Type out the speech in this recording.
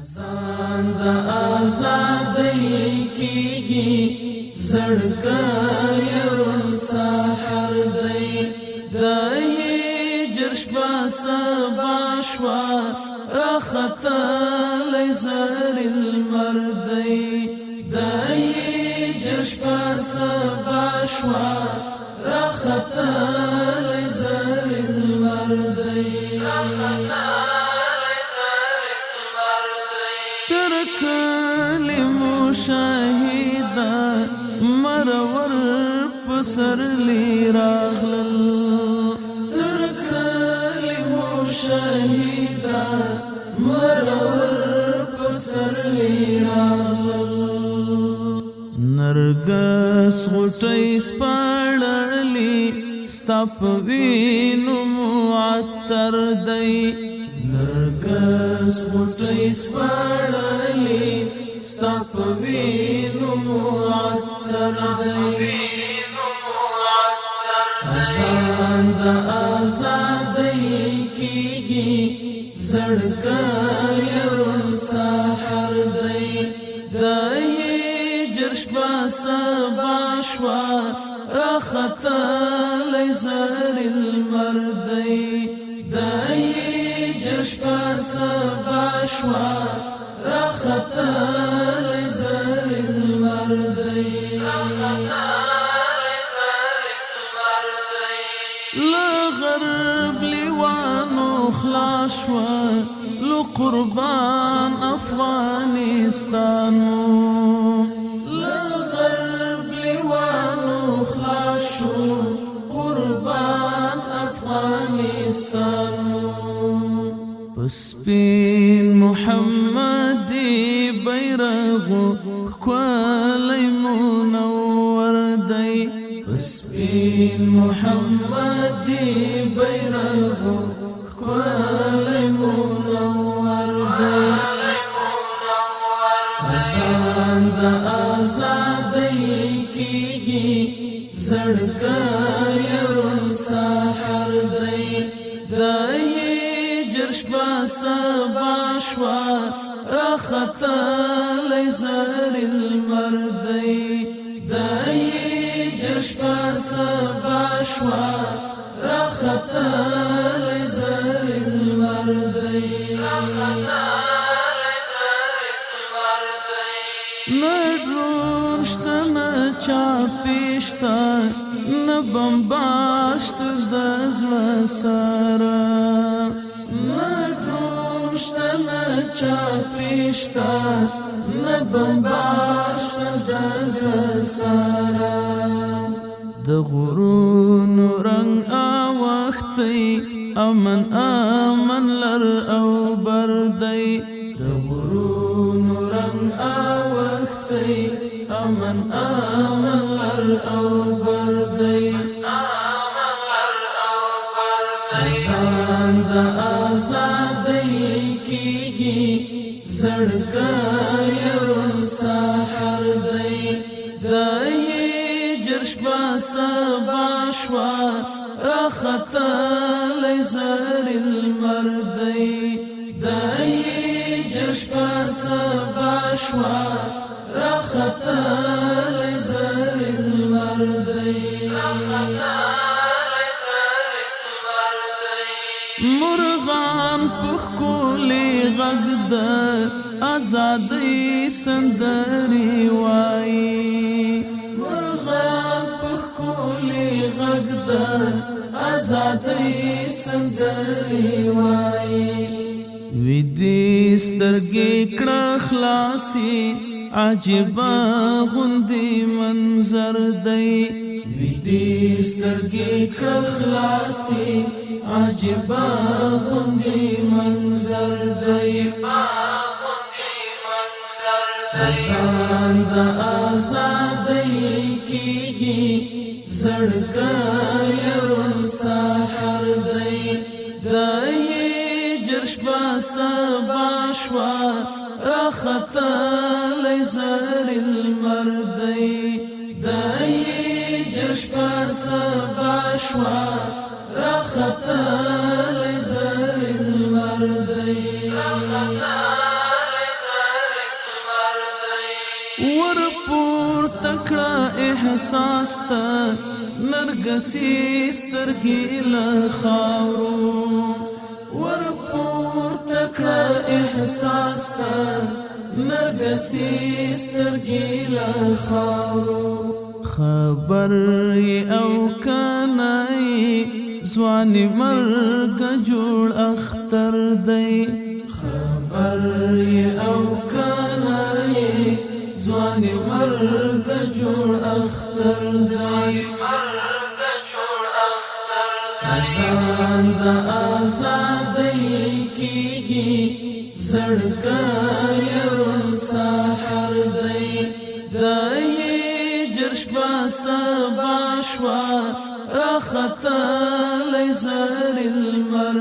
اذان د آزادۍ کیږي زړګی رون سحر دی دای جشبا سبا شوا راختل زر المردی دای جشبا سبا شوا راختل زر المردی تر کلمو شاهدا مرور پسر لی راغلل تر کلمو شاهدا مرور پسر لی راغلل نرګس غټي سپړلې ستاپ وینو معطر دی نرګس غټي سپړلې ستاپ وینو معطر دی اذان د آزادۍ کیږي زړګی رون سحر دی دای جشبا سبا شوا راختل زر المردی دای جشبا سبا شوا راختل زر المردی لغرب لیوانو خلاشوا لو قربان افغانستانو لغرب لیوانو خلاشو قربان افغانستانو پسپین محمدی بیرغو خوالی منور دی پسپین محمدی بیرغو خوالی منور دی اذان د آزادۍ کیږي زړګی رون سحر دی دای جشبا سبا شوا راختل زر المردی دای جشبا سبا شوا راختل زر المردی ندروشتا نچاپیشتا نبمباشت دزل سارا ندروشتا نچاپیشتا نبمباشت دزل سارا د غرونو رنگ آوختی امن امن لر او بردی د غرونو رنگ آوختی امن امن لر او بردی اذان د آزادۍ کیږي زړګی رون سحر دی دای جشبا سبا شوا راختل زر المردی دای جشبا سبا شوا راختل زر المردی مرغان پخکولی غږ د آزادۍ سندرې وایي مرغان پخکولی غږ د آزادۍ سندرې وایي ویدې سترګې کړه خلاصې عجیبه غوندې منظر دی ویدې سترګې کړه خلاصې عجیبه غوندې منظر دی اذان د آزادۍ کیږي زړګی رون سحر دی دای جشبا سبا شوا راختل زر المردی دای جشبا سبا شوا راختل زر المردی ورپور تکړه احساس تا نرګسي سترګې له خاورو ورپور تکړه احساس تا نرګسي سترګې له خاورو خبر او کنای ځوان مرګ جوړ اختر دی خبر او کنای ځوان مرګ جوړ اختر دی اذان د آزادۍ کیږي زړګی رون سحر دی دای جشبا سبا شوا راخت لیزر المر